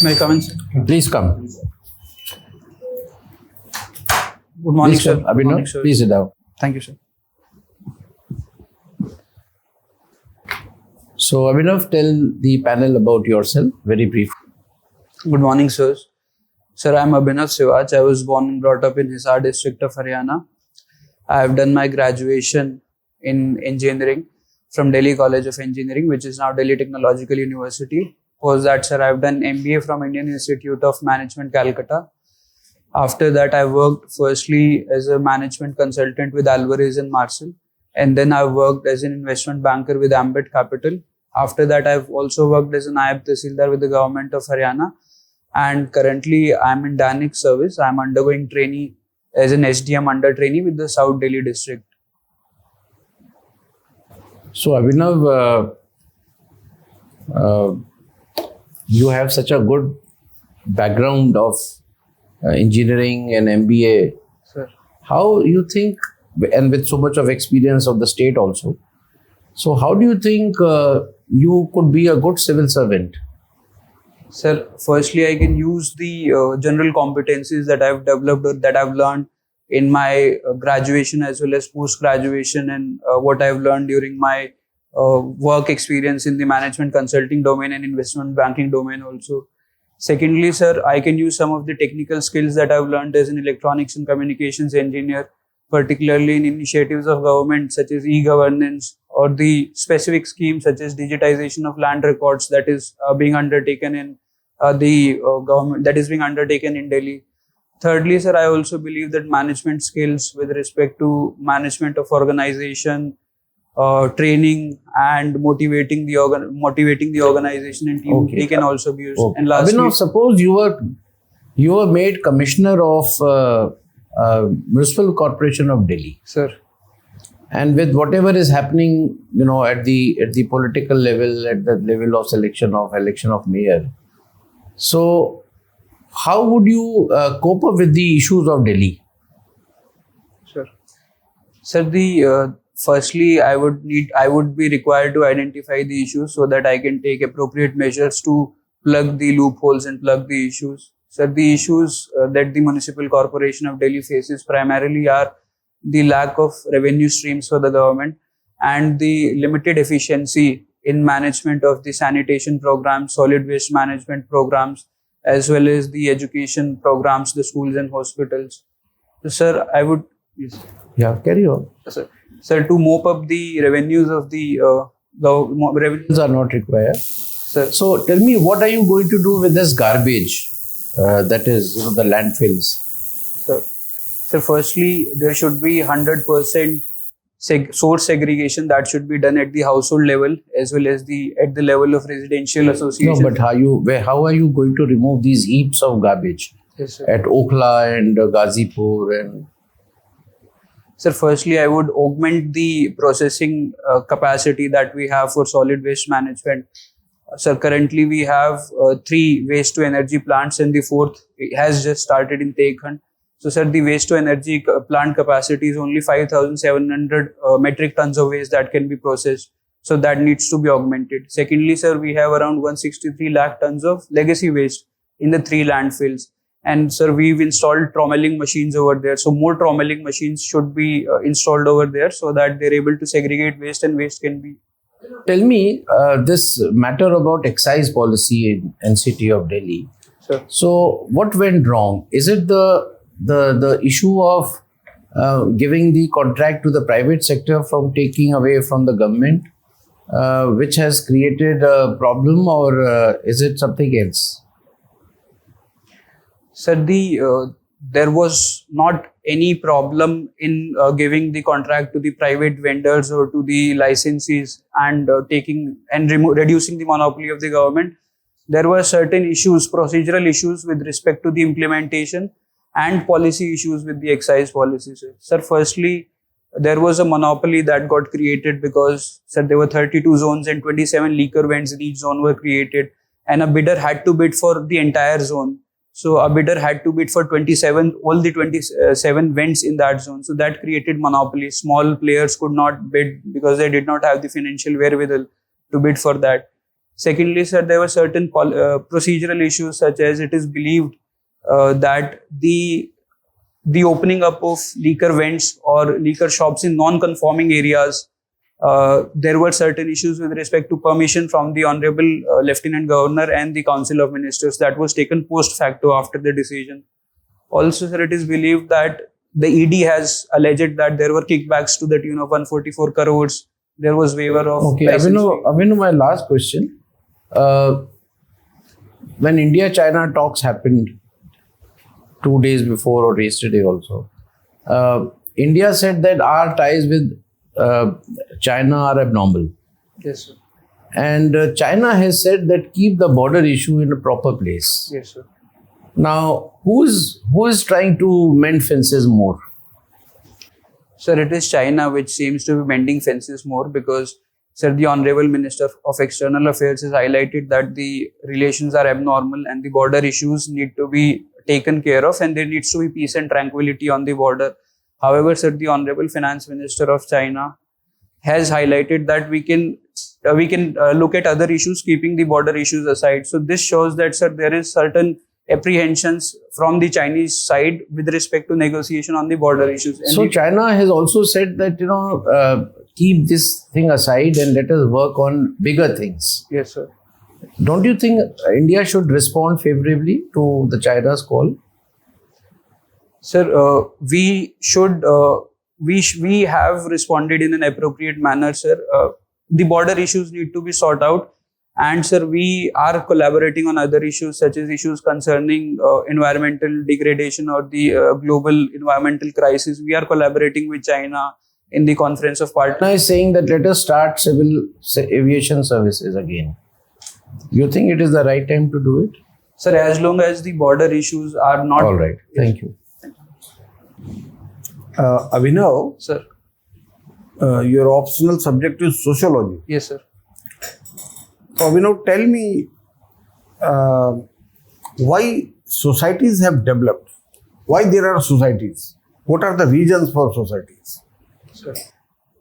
May I come in, sir? Please come. Good morning, Please sir. come. Good Abhinav, morning, sir. please sit down. Thank you, sir. So, Abhinav, tell the panel about yourself very briefly. Good morning, sir. Sir, I am Abhinav Siwach. I was born and brought up in Hisar district of Haryana. I have done my graduation in engineering from Delhi College of Engineering, which is now Delhi Technological University. Post that, sir, I have done MBA from Indian Institute of Management, Calcutta. After that, I worked firstly as a management consultant with Alvarez and Marcel, and then I worked as an investment banker with Ambit Capital. After that, I've also worked as an Nayab Tahsildar with the government of Haryana, and currently I'm in DANIC service. I'm undergoing trainee as an SDM under trainee with the South Delhi district. So, Abhinav, you have such a good background of engineering and MBA. Sir. How you think, and with so much of experience of the state also, so how do you think you could be a good civil servant? Sir, firstly, I can use the general competencies that I've developed or that I've learned in my graduation as well as post-graduation, and what I've learned during my work experience in the management consulting domain and investment banking domain also. Secondly, sir, I can use some of the technical skills that I've learned as an electronics and communications engineer, particularly in initiatives of government such as e-governance or the specific schemes such as digitization of land records that is being undertaken in the government, that is being undertaken in Delhi. Thirdly, sir, I also believe that management skills with respect to management of organization, training and motivating the organization and team, they can also be used. Okay. And lastly, Abhinav, suppose you were made commissioner of Municipal Corporation of Delhi. sir, And with whatever is happening, at the political level, at the level of election of mayor, so how would you cope up with the issues of Delhi? Sir, firstly, I would be required to identify the issues so that I can take appropriate measures to plug the loopholes and plug the issues. Sir, the issues that the Municipal Corporation of Delhi faces primarily are the lack of revenue streams for the government and the limited efficiency in management of the sanitation programs, solid waste management programs, as well as the education programs, the schools and hospitals. So, sir, I would... Yes. Yeah, carry on. Sir, to mop up the revenues of the Revenues are not required. Sir, So tell me, what are you going to do with this garbage? That is, the landfills. Sir, firstly, there should be 100% source segregation that should be done at the household level as well as at the level of residential association. No, but how are you going to remove these heaps of garbage Yes, sir. at Okhla and Ghazipur and? Sir, firstly, I would augment the processing capacity that we have for solid waste management. Sir, currently we have 3 waste to energy plants and the 4th has just started in Teghand. So, sir, the waste to energy plant capacity is only 5,700 metric tons of waste that can be processed. So, that needs to be augmented. Secondly, sir, we have around 163 lakh tons of legacy waste in the 3 landfills. And sir, we've installed trommeling machines over there. So more trommeling machines should be installed over there so that they're able to segregate waste and waste can be... Tell me this matter about excise policy in NCT of Delhi. Sir. So what went wrong? Is it the issue of giving the contract to the private sector from taking away from the government, which has created a problem, or is it something else? Sir, there was not any problem in giving the contract to the private vendors or to the licensees and reducing the monopoly of the government. There were certain issues, procedural issues with respect to the implementation and policy issues with the excise policy. Sir, firstly, there was a monopoly that got created because, sir, there were 32 zones and 27 liquor vents in each zone were created, and a bidder had to bid for the entire zone. So a bidder had to bid for all the 27 vents in that zone. So that created monopoly. Small players could not bid because they did not have the financial wherewithal to bid for that. Secondly, sir, there were certain procedural issues, such as it is believed that the opening up of liquor vents or liquor shops in non-conforming areas, there were certain issues with respect to permission from the Honorable Lieutenant Governor and the Council of Ministers that was taken post facto after the decision. Also, sir, it is believed that the ED has alleged that there were kickbacks to the tune of 144 crores. There was waiver of Okay, license fee. Abhinav, my last question. When India-China talks happened 2 days before or yesterday also, India said that our ties with China are abnormal. Yes, sir. And China has said that keep the border issue in a proper place. Yes, sir. Now, who is trying to mend fences more? Sir, it is China which seems to be mending fences more because, sir, the Honorable Minister of External Affairs has highlighted that the relations are abnormal and the border issues need to be taken care of and there needs to be peace and tranquility on the border. However, sir, the Honorable Finance Minister of China has highlighted that we can look at other issues, keeping the border issues aside. So this shows that, sir, there is certain apprehensions from the Chinese side with respect to negotiation on the border issues. And So China has also said that, keep this thing aside and let us work on bigger things. yes, sir. Don't you think India should respond favorably to the China's call? Sir, we should, we have responded in an appropriate manner, sir. The border issues need to be sought out. And sir, we are collaborating on other issues such as issues concerning environmental degradation or the global environmental crisis. We are collaborating with China in the Conference of Parties. China is saying that let us start civil aviation services again. You think it is the right time to do it? Sir, as long as the border issues are not... All right. Thank you. Abhinav, Sir. Your optional subject is sociology. Yes, sir. So, Abhinav, tell me why societies have developed. Why there are societies? What are the reasons for societies?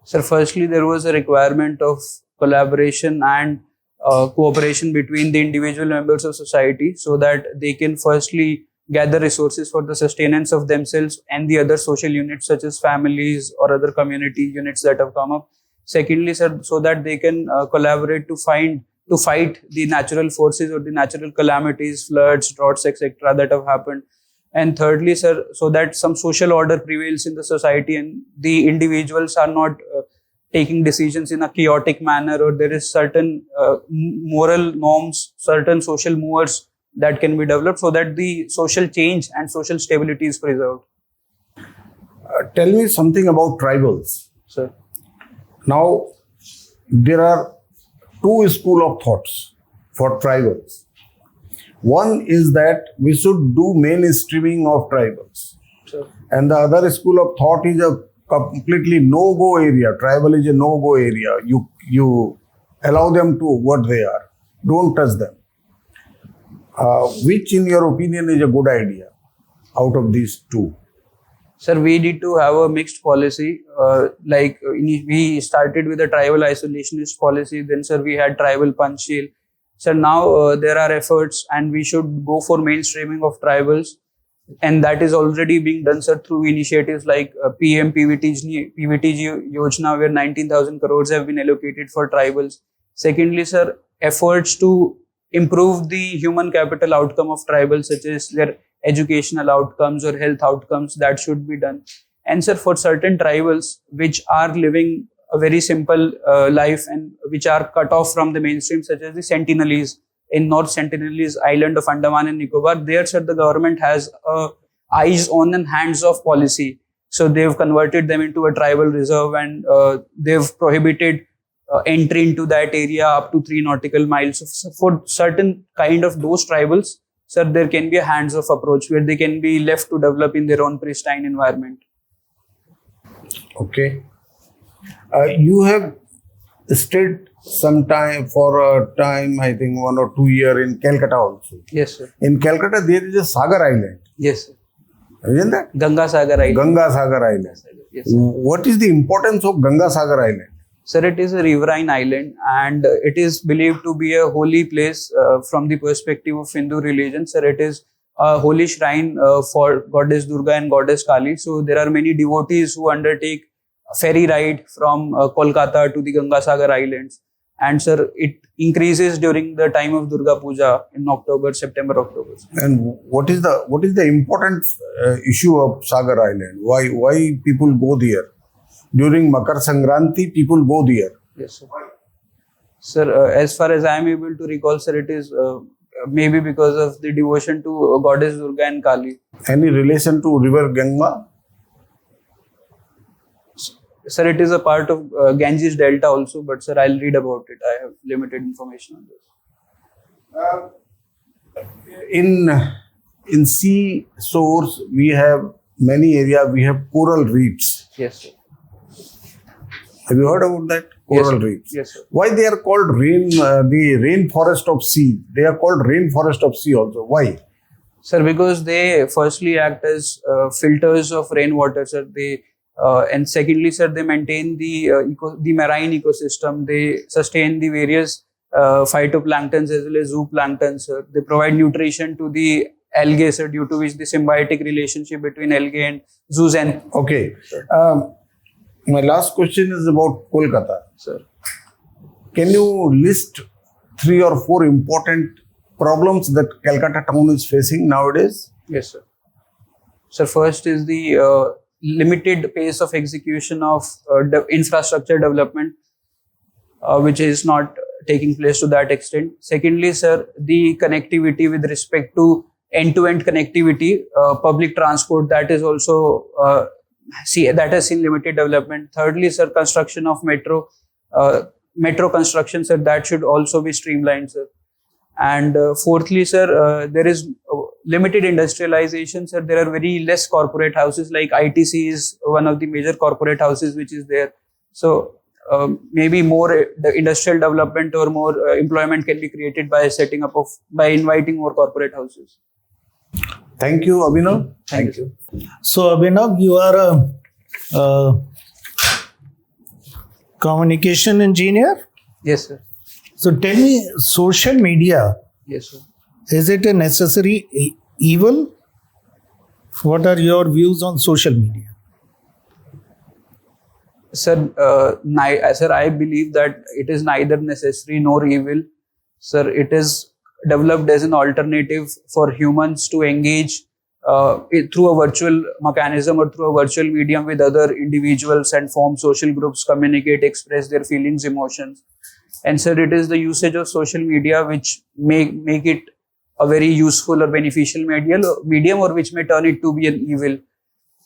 Sir, firstly, there was a requirement of collaboration and cooperation between the individual members of society so that they can firstly gather resources for the sustenance of themselves and the other social units such as families or other community units that have come up. Secondly, sir, so that they can collaborate to fight the natural forces or the natural calamities, floods, droughts, etc. that have happened. And thirdly, sir, so that some social order prevails in the society and the individuals are not taking decisions in a chaotic manner, or there is certain moral norms, certain social movers that can be developed so that the social change and social stability is preserved. Tell me something about tribals. Sir. Now, there are two schools of thoughts for tribals. One is that we should do mainstreaming of tribals. Sir. And the other school of thought is a completely no-go area. Tribal is a no-go area. You allow them to what they are. Don't touch them. Which, in your opinion, is a good idea out of these two? Sir, we need to have a mixed policy. We started with a tribal isolationist policy. Then, sir, we had tribal Panchsheel. Sir, now there are efforts and we should go for mainstreaming of tribals. And that is already being done, sir, through initiatives like PM PVTG Yojana, where 19,000 crores have been allocated for tribals. Secondly, sir, efforts to improve the human capital outcome of tribals, such as their educational outcomes or health outcomes, that should be done. And sir, for certain tribals which are living a very simple life and which are cut off from the mainstream, such as the Sentinelese in North Sentinelese island of Andaman and Nicobar, there, sir, the government has a eyes on and hands off policy. So they've converted them into a tribal reserve and they've prohibited entry into that area up to 3 nautical miles. So for certain kind of those tribals, sir, there can be a hands-off approach where they can be left to develop in their own pristine environment. Okay. You have stayed some time, for a time, I think 1 or 2 years in Calcutta also. Yes, sir. In Calcutta, there is a Sagar Island. Yes, sir. Isn't that? Ganga Sagar Island. Ganga Sagar Island. Yes, sir. What is the importance of Ganga Sagar Island? Sir, it is a riverine island, and it is believed to be a holy place from the perspective of Hindu religion. Sir, it is a holy shrine for Goddess Durga and Goddess Kali. So there are many devotees who undertake a ferry ride from Kolkata to the Gangasagar Islands. And sir, it increases during the time of Durga Puja in October, September, October. And what is the important issue of Sagar Island? Why people go there? During Makar Sankranti, people go there. Yes, sir. Sir, as far as I am able to recall, sir, it is maybe because of the devotion to Goddess Durga and Kali. Any relation to River Ganga? Sir, it is a part of Ganges Delta also, but sir, I'll read about it. I have limited information on this. In sea shores, we have many areas, we have coral reefs. Yes, sir. Have you heard about that? Yes, Coral sir. reefs. Yes, sir. Why they are called the rainforest of sea? They are called rainforest of sea also. Why? Sir, because they firstly act as filters of rainwater, sir. And secondly, sir, they maintain the marine ecosystem. They sustain the various phytoplanktons as well as zooplankton, sir. They provide nutrition to the algae, sir, due to which the symbiotic relationship between algae and zoos and... Okay. My last question is about Kolkata. Sir. Can you list 3 or 4 important problems that Calcutta town is facing nowadays? Yes, sir. Sir, first is the limited pace of execution of infrastructure development, which is not taking place to that extent. Secondly, sir, the connectivity with respect to end-to-end connectivity, public transport, that is also that has seen limited development. Thirdly, sir, construction of metro construction, sir, that should also be streamlined, sir. And fourthly, sir, there is limited industrialization, sir. There are very less corporate houses, like ITC is one of the major corporate houses which is there. So maybe more the industrial development or more employment can be created by by inviting more corporate houses. Thank you, Abhinav. Thank you. So, Abhinav, you are a communication engineer. Yes, sir. So, tell me, social media, Yes, sir. is it a necessary evil? What are your views on social media? Sir, sir, I believe that it is neither necessary nor evil. Sir, it is developed as an alternative for humans to engage through a virtual mechanism or through a virtual medium with other individuals and form social groups, communicate, express their feelings, emotions. And sir, it is the usage of social media which make it a very useful or beneficial medium, or which may turn it to be an evil.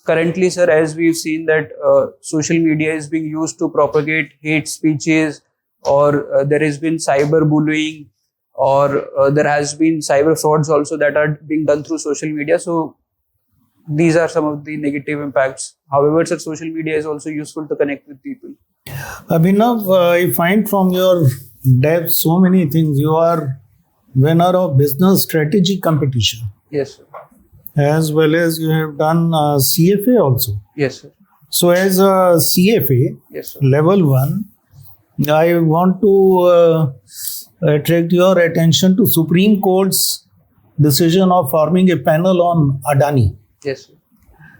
Currently, sir, as we've seen that social media is being used to propagate hate speeches, or there has been cyberbullying, or there has been cyber frauds also that are being done through social media. So these are some of the negative impacts. However, sir, social media is also useful to connect with people. Abhinav, I find from your depth so many things. You are winner of business strategy competition, Yes, sir. as well as you have done CFA also. Yes, sir. So, as a CFA, Yes, sir. level 1, I want to attract your attention to Supreme Court's decision of forming a panel on Adani. Yes, sir.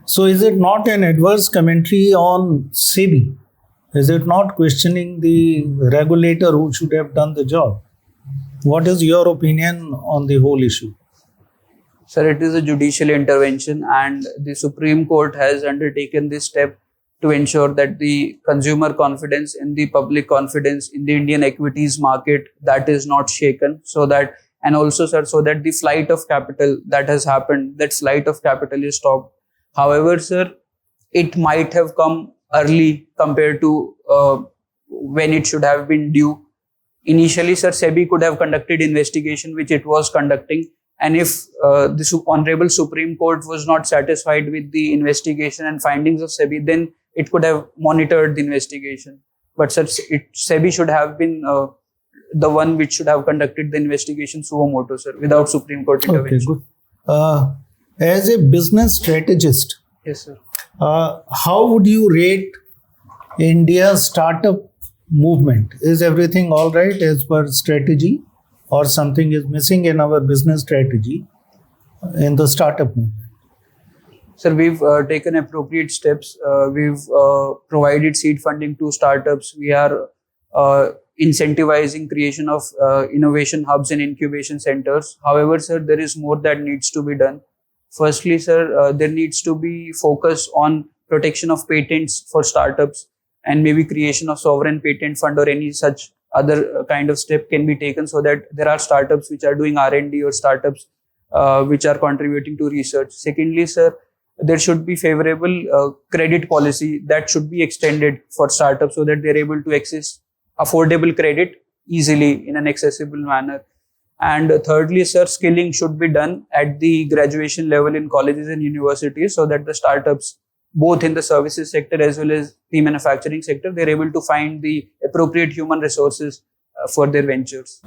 So, is it not an adverse commentary on SEBI? Is it not questioning the regulator who should have done the job? What is your opinion on the whole issue? Sir, it is a judicial intervention, and the Supreme Court has undertaken this step to ensure that the consumer confidence and the public confidence in the Indian equities market, that is not shaken, and also, sir, so that the flight of capital that has happened, that flight of capital is stopped. However, sir, it might have come early compared to when it should have been due. Initially, sir, SEBI could have conducted investigation, which it was conducting. And if the Honorable Supreme Court was not satisfied with the investigation and findings of SEBI, then it could have monitored the investigation. But sir, SEBI should have been the one which should have conducted the investigation suo motu, sir, without Supreme Court intervention. Okay, good. As a business strategist, Yes, sir. how would you rate India's startup movement? Is everything all right as per strategy, or something is missing in our business strategy in the startup movement? Sir, we've taken appropriate steps. We've provided seed funding to startups. We are incentivizing creation of innovation hubs and incubation centers. However, sir, there is more that needs to be done. Firstly, sir, there needs to be focus on protection of patents for startups, and maybe creation of sovereign patent fund or any such other kind of step can be taken, so that there are startups which are doing R&D or startups which are contributing to research. Secondly, sir, there should be favorable credit policy that should be extended for startups, so that they're able to access affordable credit easily in an accessible manner. And thirdly, sir, skilling should be done at the graduation level in colleges and universities, so that the startups, both in the services sector as well as the manufacturing sector, they're able to find the appropriate human resources for their ventures.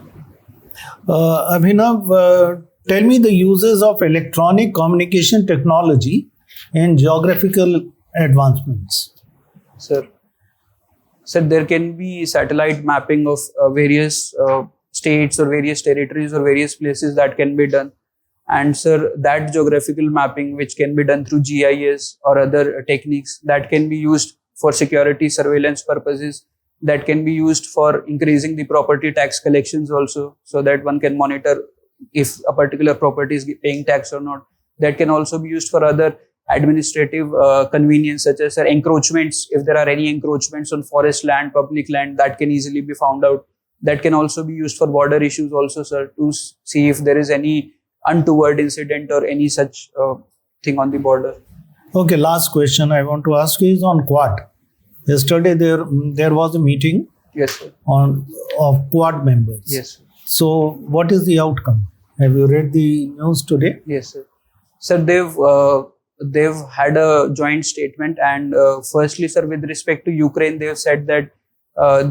Abhinav, tell me the uses of electronic communication technology in geographical advancements. Sir, there can be satellite mapping of various states or various territories or various places that can be done. And sir, that geographical mapping, which can be done through GIS or other techniques, that can be used for security surveillance purposes, that can be used for increasing the property tax collections also, so that one can monitor if a particular property is paying tax or not. That can also be used for other administrative convenience, such as encroachments. If there are any encroachments on forest land, public land, that can easily be found out. That can also be used for border issues also, sir, to see if there is any untoward incident or any such thing on the border. Okay, last question I want to ask you is on Quad. Yesterday there was a meeting. Yes, sir. Of Quad members. Yes, sir. So what is the outcome? Have you read the news today? Yes, sir. Sir, they've had a joint statement, and firstly, sir, with respect to Ukraine, they've said that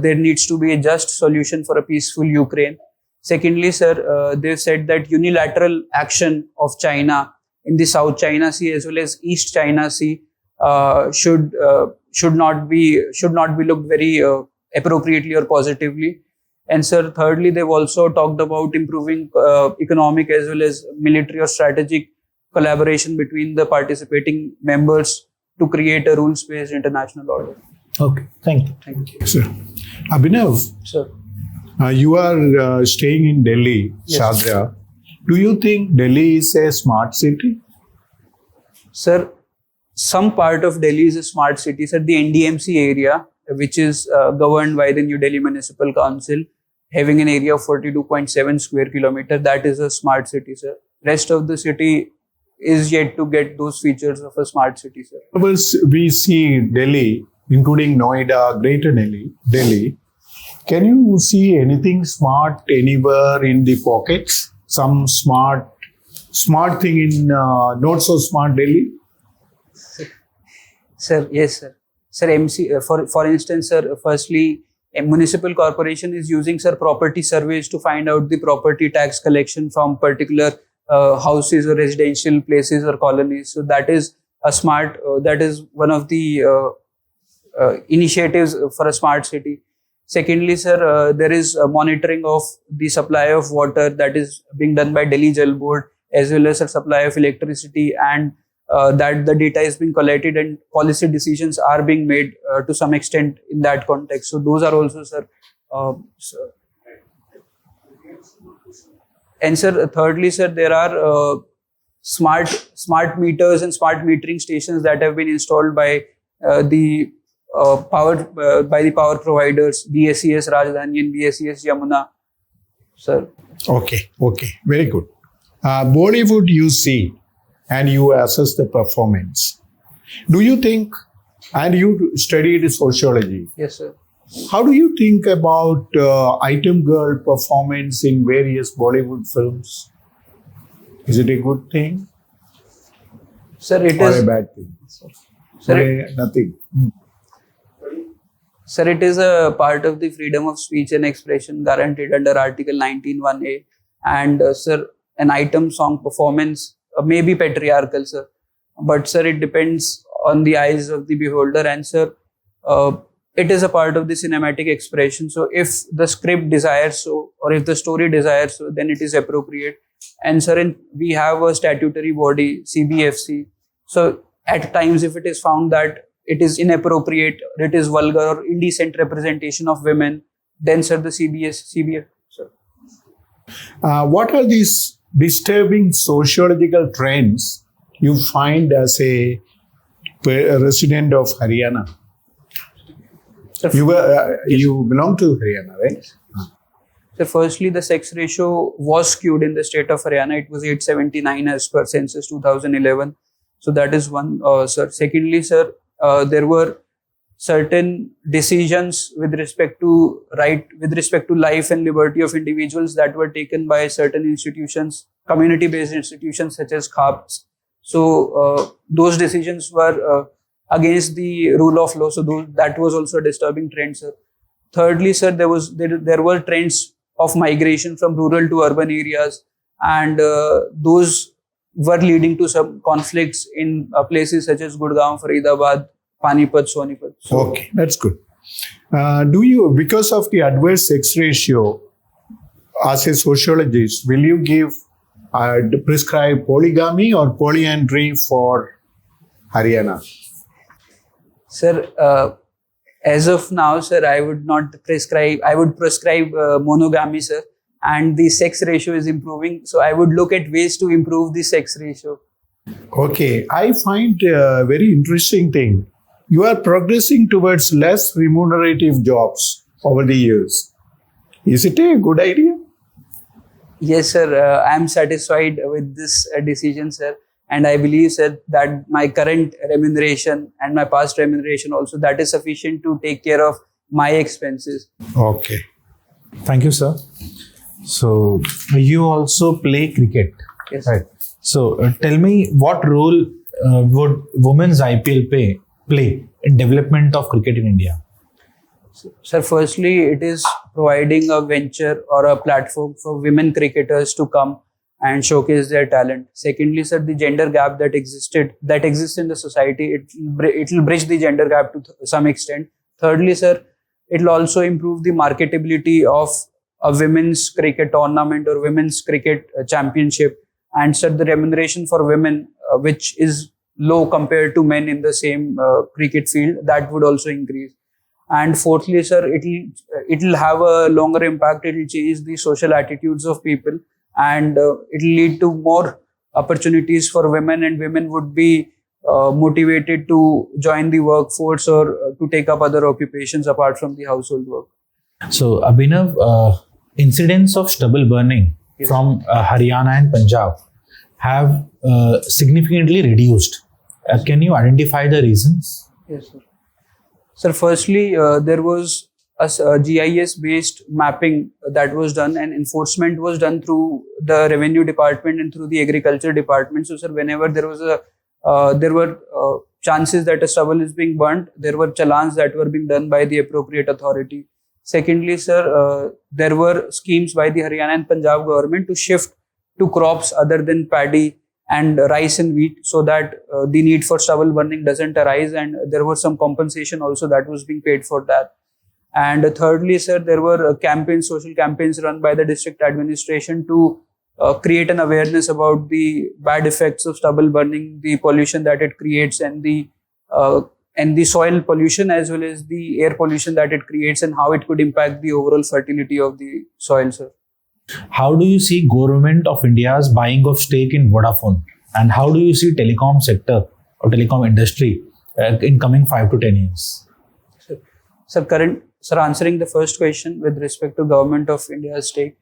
there needs to be a just solution for a peaceful Ukraine. Secondly, sir, they've said that unilateral action of China in the South China Sea as well as East China Sea should not be looked very appropriately or positively. And sir, thirdly, they've also talked about improving economic as well as military or strategic collaboration between the participating members to create a rules-based international order. Okay, thank you. Thank you. Sir. Abhinav, Sir. You are staying in Delhi, Yes. Shadra. Do you think Delhi is a smart city? Sir, some part of Delhi is a smart city. Sir, the NDMC area, which is governed by the New Delhi Municipal Council, having an area of 42.7 square kilometer, that is a smart city, sir. Rest of the city is yet to get those features of a smart city, sir. We see Delhi, including Noida, Greater Delhi. Can you see anything smart anywhere in the pockets? Some smart thing in not so smart Delhi? Sir, yes, sir. Sir, for instance, sir, firstly, a municipal corporation is using, sir, property surveys to find out the property tax collection from particular houses or residential places or colonies. So that is that is one of the initiatives for a smart city. Secondly, sir, there is a monitoring of the supply of water that is being done by Delhi Jal Board, as well as a supply of electricity, and that the data is being collected and policy decisions are being made to some extent in that context. So those are also, sir. And sir, thirdly, sir, there are smart meters and smart metering stations that have been installed by the power providers, BSES Rajdhani and BSES Yamuna, sir. Okay, very good. Bollywood you see and you assess the performance. Do you think, and you studied sociology, Yes, sir. how do you think about item girl performance in various Bollywood films? Is it a good thing Sir, it or is. a bad thing? Sir, Or nothing. Sir, it is a part of the freedom of speech and expression guaranteed under Article 19(1)(a). And sir, an item song performance may be patriarchal, sir. But sir, it depends on the eyes of the beholder. And sir, it is a part of the cinematic expression. So if the script desires so, or if the story desires so, then it is appropriate. And sir, we have a statutory body, CBFC. So at times, if it is found that it is inappropriate, or it is vulgar or indecent representation of women, then sir, the CBF, sir. What are these disturbing sociological trends you find as a resident of Haryana? You belong to Haryana, right? So firstly, the sex ratio was skewed in the state of Haryana. It was 879 as per census 2011. So that is one, sir. Secondly, sir, there were certain decisions with respect to life and liberty of individuals that were taken by certain institutions, community-based institutions such as CAPS. So those decisions were against the rule of law. So that was also a disturbing trend, sir. Thirdly, sir, there were trends of migration from rural to urban areas, and those were leading to some conflicts in places such as Gurgaon, Faridabad, Panipat, Sonipat. So, okay, that's good. Because of the adverse sex ratio, as a sociologist, will you prescribe polygamy or polyandry for Haryana? Sir, as of now, sir, I would not prescribe. I would prescribe monogamy, sir. And the sex ratio is improving. So I would look at ways to improve the sex ratio. Okay, I find a very interesting thing. You are progressing towards less remunerative jobs over the years. Is it a good idea? Yes, sir. I am satisfied with this decision, sir. And I believe, sir, that my current remuneration and my past remuneration also, that is sufficient to take care of my expenses. Okay. Thank you, sir. So, you also play cricket. Yes. Right. So, tell me, what role would women's IPL play in development of cricket in India? Sir, firstly, it is providing a venture or a platform for women cricketers to come and showcase their talent. Secondly, sir, the gender gap that exists in the society, it will bridge the gender gap to some extent. Thirdly, sir, it will also improve the marketability of a women's cricket tournament or women's cricket championship. And sir, the remuneration for women, which is low compared to men in the same cricket field, that would also increase. And fourthly, sir, it will have a longer impact. It will change the social attitudes of people, and it will lead to more opportunities for women, and women would be motivated to join the workforce or to take up other occupations apart from the household work. So, Abhinav, incidents of stubble burning from Haryana and Punjab have significantly reduced. Can you identify the reasons? Yes, sir. Sir, firstly, there was a GIS-based mapping that was done, and enforcement was done through the revenue department and through the agriculture department. So, sir, whenever there were chances that a stubble is being burnt, there were challans that were being done by the appropriate authority. Secondly, sir, there were schemes by the Haryana and Punjab government to shift to crops other than paddy and rice and wheat, so that the need for stubble burning doesn't arise, and there was some compensation also that was being paid for that. And thirdly, sir, there were social campaigns run by the district administration to create an awareness about the bad effects of stubble burning, the pollution that it creates, and the soil pollution as well as the air pollution that it creates, and how it could impact the overall fertility of the soil, sir. How do you see government of India's buying of stake in Vodafone, and how do you see telecom sector or telecom industry in coming 5 to 10 years? Sir, answering the first question with respect to government of India's stake,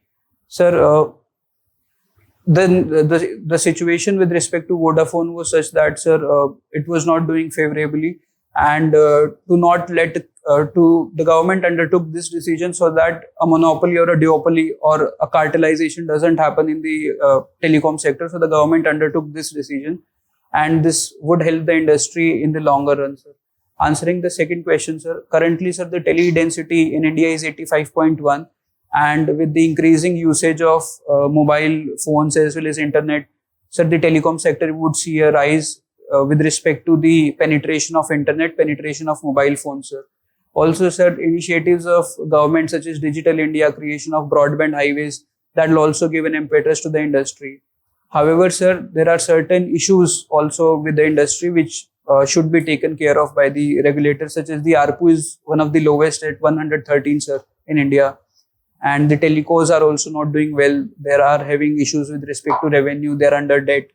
sir, the situation with respect to Vodafone was such that, sir, it was not doing favorably, and the government undertook this decision so that a monopoly or a duopoly or a cartelization doesn't happen in the telecom sector. So the government undertook this decision, and this would help the industry in the longer run, sir. Answering the second question, sir, currently, sir, the tele density in India is 85.1, and with the increasing usage of mobile phones as well as internet, sir, the telecom sector would see a rise with respect to the penetration of internet, penetration of mobile phones, sir. Also, sir, initiatives of government such as Digital India, creation of broadband highways, that will also give an impetus to the industry. However, sir, there are certain issues also with the industry which should be taken care of by the regulators, such as the ARPU is one of the lowest at 113, sir, in India. And the telecos are also not doing well. They are having issues with respect to revenue. They are under debt.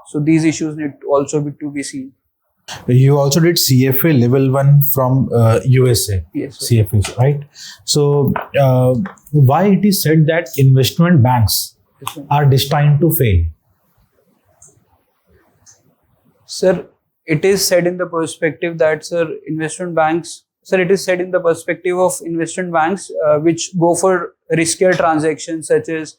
So these issues need also to be seen. You also did CFA level 1 from USA. Yes, sir. CFA, right? So, why it is said that investment banks Yes, sir. are destined to fail? Sir, it is said in the perspective that, sir, investment banks, sir, it is said in the perspective of investment banks which go for riskier transactions such as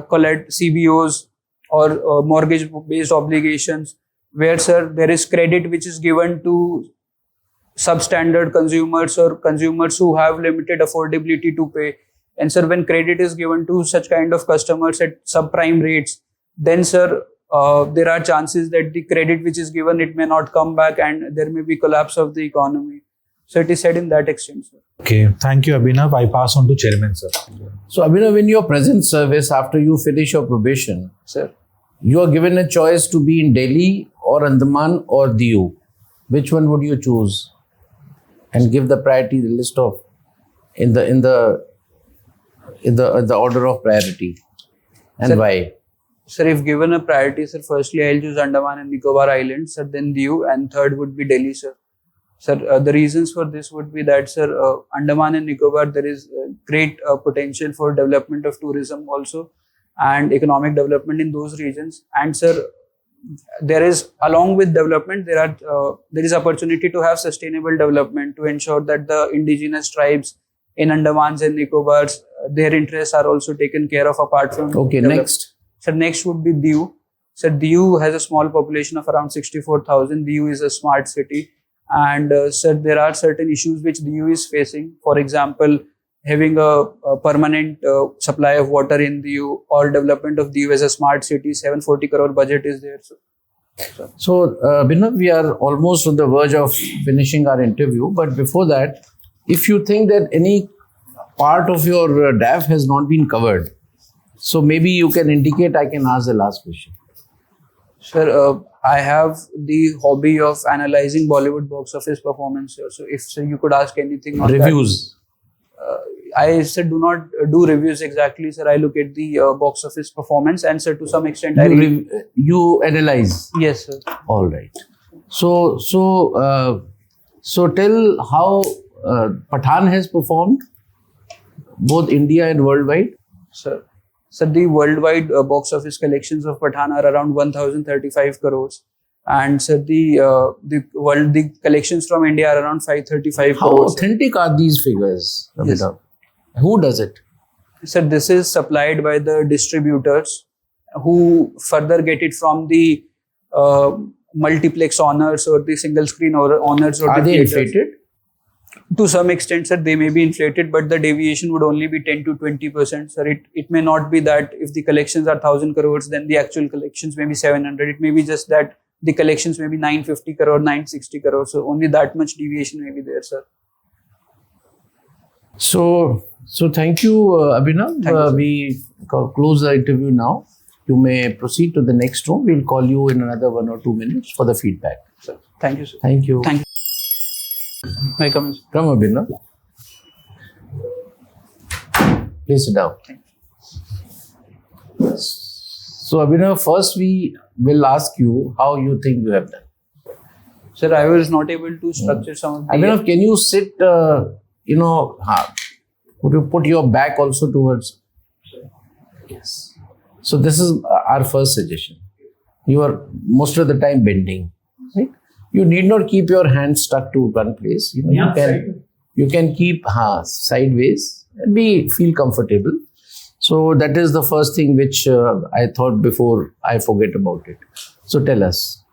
collect CBOs or mortgage-based obligations, where, sir, there is credit which is given to substandard consumers or consumers who have limited affordability to pay. And, sir, when credit is given to such kind of customers at subprime rates, then, sir, there are chances that the credit which is given, it may not come back and there may be collapse of the economy. So it is said in that extent, sir. Okay, thank you, Abhinav. I pass on to Chairman, sir. So, Abhinav, in your present service, after you finish your probation, Sir, you are given a choice to be in Delhi or Andaman or Diu. Which one would you choose? And give the priority, the list of in the order of priority, and Sir, why? sir, if given a priority, sir, firstly I'll choose Andaman and Nicobar Islands, sir, then Diu, and third would be Delhi, sir. Sir, the reasons for this would be that, sir, Andaman and Nicobar, there is great potential for development of tourism also and economic development in those regions. And, sir, there is, along with development, there is opportunity to have sustainable development to ensure that the indigenous tribes in Andamans and Nicobars, their interests are also taken care of apart from. Okay, next. Sir, next would be Diu. Sir, Diu has a small population of around 64,000. Diu is a smart city. And, sir, there are certain issues which Diu is facing. For example, having a permanent supply of water in Diu or development of Diu as a smart city, 740 crore budget is there. So, Abhinav, we are almost on the verge of finishing our interview. But before that, if you think that any part of your DAF has not been covered, so maybe you can indicate, I can ask the last question. Sir, I have the hobby of analyzing Bollywood box office performance, sir. So if, sir, you could ask anything on Reviews. that. I, sir, do not do reviews exactly, sir. I look at the box office performance, and, sir, to some extent I read. You analyze. Yes, sir. All right. So tell how Pathan has performed, both India and worldwide. Sir, the worldwide box office collections of Pathan are around 1,035 crores. And, sir, the collections from India are around 535 How crores. authentic are these figures, Yes. Abhinav? Who does it? Sir, this is supplied by the distributors who further get it from the multiplex owners or the single screen owners. Or Are the they theaters. inflated? To some extent, sir, they may be inflated, but the deviation would only be 10 to 20%. Sir, it may not be that if the collections are 1,000 crores, then the actual collections may be 700. It may be just that the collections may be 950 crore, 960 crore. So only that much deviation may be there, sir. So thank you, Abhinav. Thank you, sir. We close the interview now. You may proceed to the next room. We'll call you in another 1 or 2 minutes for the feedback. Sir, thank you, sir. Thank you. Thank you. May I come in, sir? Come, Abhinav. Please sit down. So, Abhinav, first we will ask you how you think you have done. Sir, I was not able to structure some of the... Abhinav, can you sit, would you put your back also towards? Yes. So, this is our first suggestion. You are most of the time bending, right? You need not keep your hands stuck to one place. You can keep sideways and feel comfortable. So that is the first thing which I thought before I forget about it. So tell us.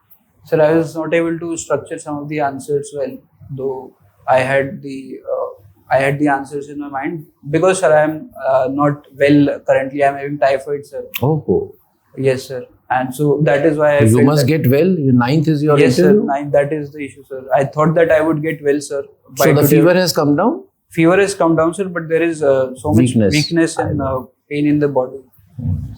Sir, I was not able to structure some of the answers well, though I had the answers in my mind, because, sir, I am not well currently. I am having typhoid, sir. Oh. Yes, sir. And so that is why I You felt must that, get well. Your ninth is your yes, sir. interview. Nine, that is the issue, sir. I thought that I would get well, sir. So the today. fever has come down. Fever has come down, sir, but there is so much weakness and pain in the body.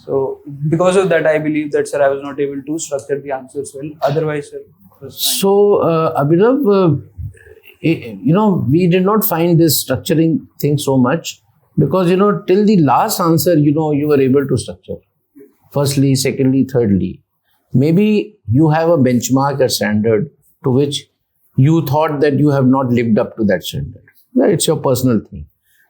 So because of that, I believe that, sir, I was not able to structure the answers well. Otherwise, sir, it was fine. So Abhinav, we did not find this structuring thing so much because till the last answer, you were able to structure. Firstly, secondly, thirdly. Maybe you have a benchmark, a standard to which you thought that you have not lived up to that standard. Yeah, it's your personal thing.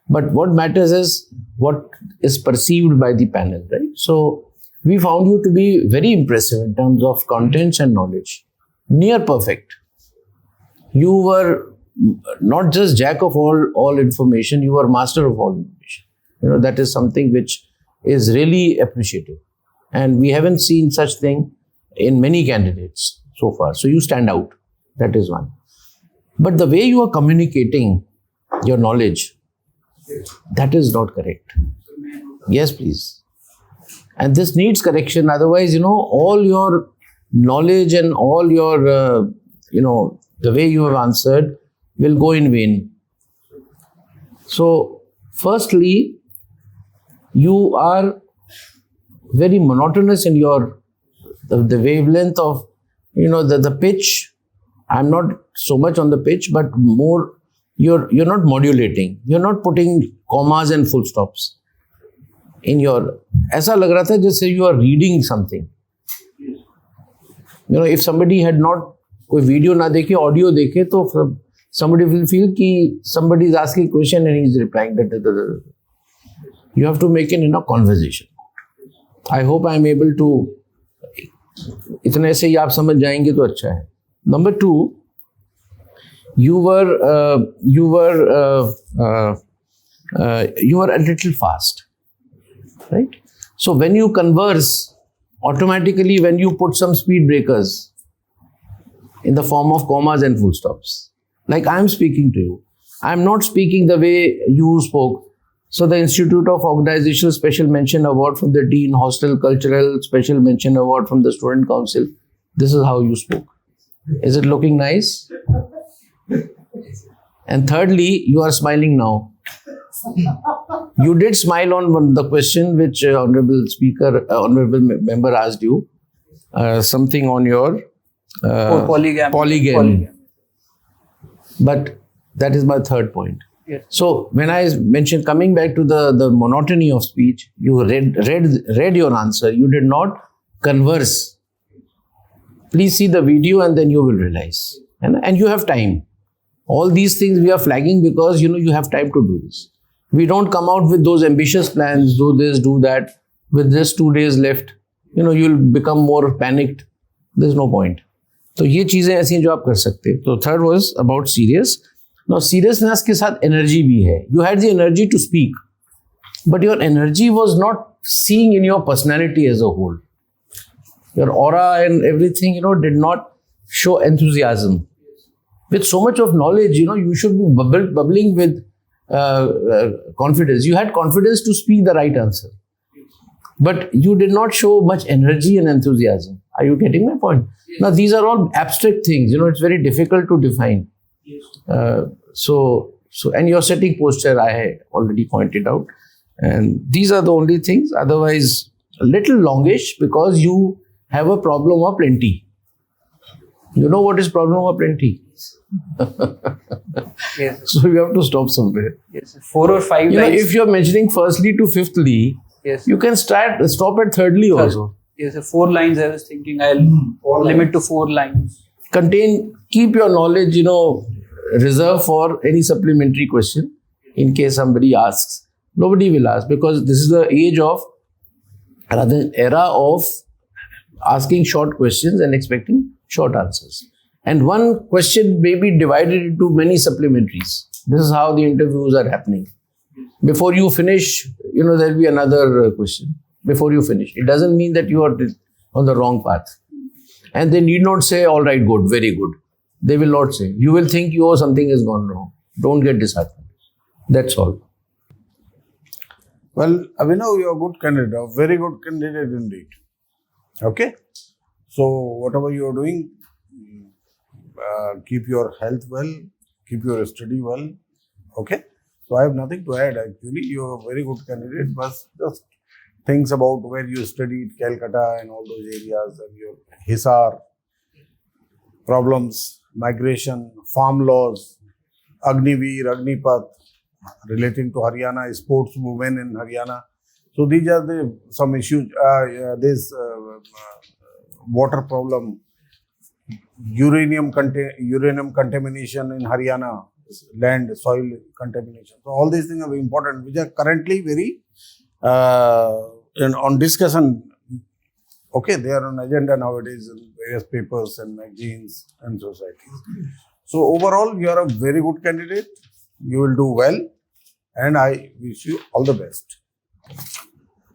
But what matters is what is perceived by the panel, right? So we found you to be very impressive in terms of contents and knowledge. Near perfect. You were not just jack of all information, you were master of all information. That is something which is really appreciated. And we haven't seen such thing in many candidates so far. So you stand out. That is one. But the way you are communicating your knowledge, that is not correct. Yes, please. And this needs correction. Otherwise, all your knowledge and all your, the way you have answered will go in vain. So, firstly, you are very monotonous in your the wavelength of the pitch. I'm not so much on the pitch, but more you're not modulating. You're not putting commas and full stops in your. ऐसा लग रहा था जैसे you are reading something. If somebody had not कोई video ना देखे, audio देखे, तो somebody will feel कि somebody is asking a question and he is replying. You have to make it in a conversation. I hope I am able to. इतने से ही आप समझ जाएंगे तो अच्छा है. Number 2, you were a little fast, right? So when you converse, automatically when you put some speed breakers in the form of commas and full stops, like I am speaking to you, I am not speaking the way you spoke. So the Institute of Organizational Special Mention Award from the Dean, Hostel Cultural Special Mention Award from the Student Council. This is how you spoke. Is it looking nice? And thirdly, you are smiling now. You did smile on the question which honorable member asked you. Something on your polygamy. But that is my third point. Yes. So when I mentioned coming back to the monotony of speech, you read your answer. You did not converse. Please see the video and then you will realize. And you have time. All these things we are flagging because you have time to do this. We don't come out with those ambitious plans, do this, do that. With just 2 days left, you'll become more panicked. There's no point. So ये चीजें ऐसी हैं जो आप कर सकते हैं. So third was about serious. Now seriousness के साथ energy भी है. You had the energy to speak, but your energy was not seen in your personality as a whole. Your aura and everything, did not show enthusiasm. With so much of knowledge, you should be bubbling with confidence. You had confidence to speak the right answer. But you did not show much energy and enthusiasm. Are you getting my point? Yes. Now, these are all abstract things. It's very difficult to define. Yes. And your sitting posture, I already pointed out. And these are the only things. Otherwise, a little longish because you have a problem of plenty. You know what is problem of plenty? Yes. So you have to stop somewhere. Yes. 4 or 5 lines. If you are mentioning firstly to fifthly, yes, you can stop at thirdly also. Yes, 4 lines I was thinking I'll limit to 4 lines. Keep your knowledge, reserve for any supplementary question in case somebody asks. Nobody will ask because this is the era of asking short questions and expecting short answers. And one question may be divided into many supplementaries. This is how the interviews are happening. Before you finish, there will be another question. Before you finish. It doesn't mean that you are on the wrong path. And they need not say, all right, good, very good. They will not say. You will think, something has gone wrong. Don't get disheartened. That's all. Well, Abhinav, you are a good candidate, a very good candidate indeed. Okay. So whatever you are doing, keep your health well, keep your study well. Okay. So I have nothing to add. Actually, you are a very good candidate, but just things about where you studied, Calcutta and all those areas, and your Hisar problems, migration, farm laws, Agniveer, Agnipath, relating to Haryana, sports women in Haryana. So these are some issues. This water problem, uranium contamination in Haryana, land, soil contamination. So all these things are very important, which are currently very on discussion. Okay, they are on agenda nowadays in various papers and magazines and societies. So overall, you are a very good candidate. You will do well, and I wish you all the best.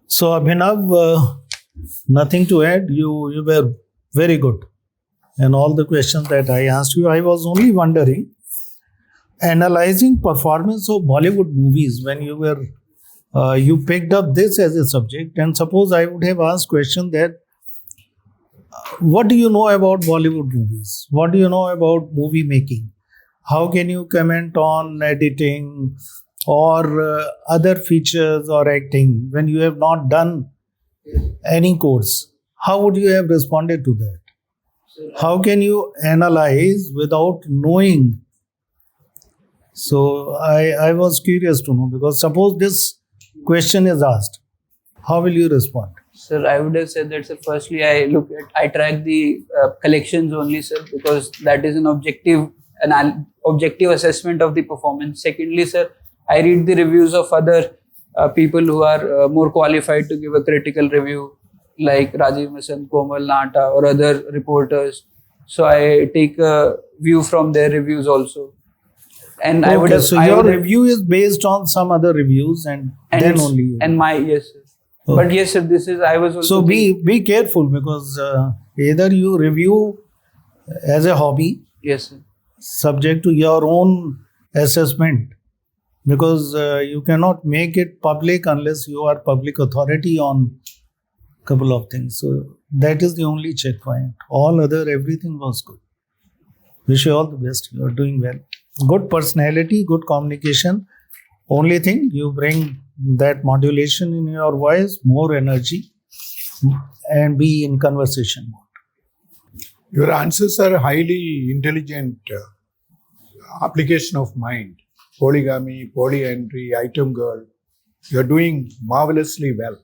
So Abhinav, nothing to add. You were very good. And all the questions that I asked you, I was only wondering, analyzing performance of Bollywood movies when you picked up this as a subject, and suppose I would have asked question that what do you know about Bollywood movies? What do you know about movie making? How can you comment on editing or other features or acting when you have not done any course? How would you have responded to that? How can you analyze without knowing? So I was curious to know, because suppose this question is asked, how will you respond? Sir, I would have said that, sir, firstly, I track the collections only, sir, because that is an objective assessment of the performance. Secondly, sir, I read the reviews of other people who are more qualified to give a critical review, like Rajiv Masan, Komal Nata, or other reporters. So I take a view from their reviews also. And I would have. So your review is based on some other reviews, and then only you. And my, yes, sir. Okay. But yes, sir, this is, I was also. So be careful, because either you review as a hobby, Yes, sir. subject to your own assessment, because you cannot make it public unless you are public authority on couple of things. So that is the only checkpoint. All other, everything was good. Wish you all the best. You are doing well. Good personality, good communication. Only thing, you bring that modulation in your voice, more energy, and be in conversation mode. Your answers are highly intelligent application of mind. Polygamy, polyandry, item girl. You are doing marvelously well.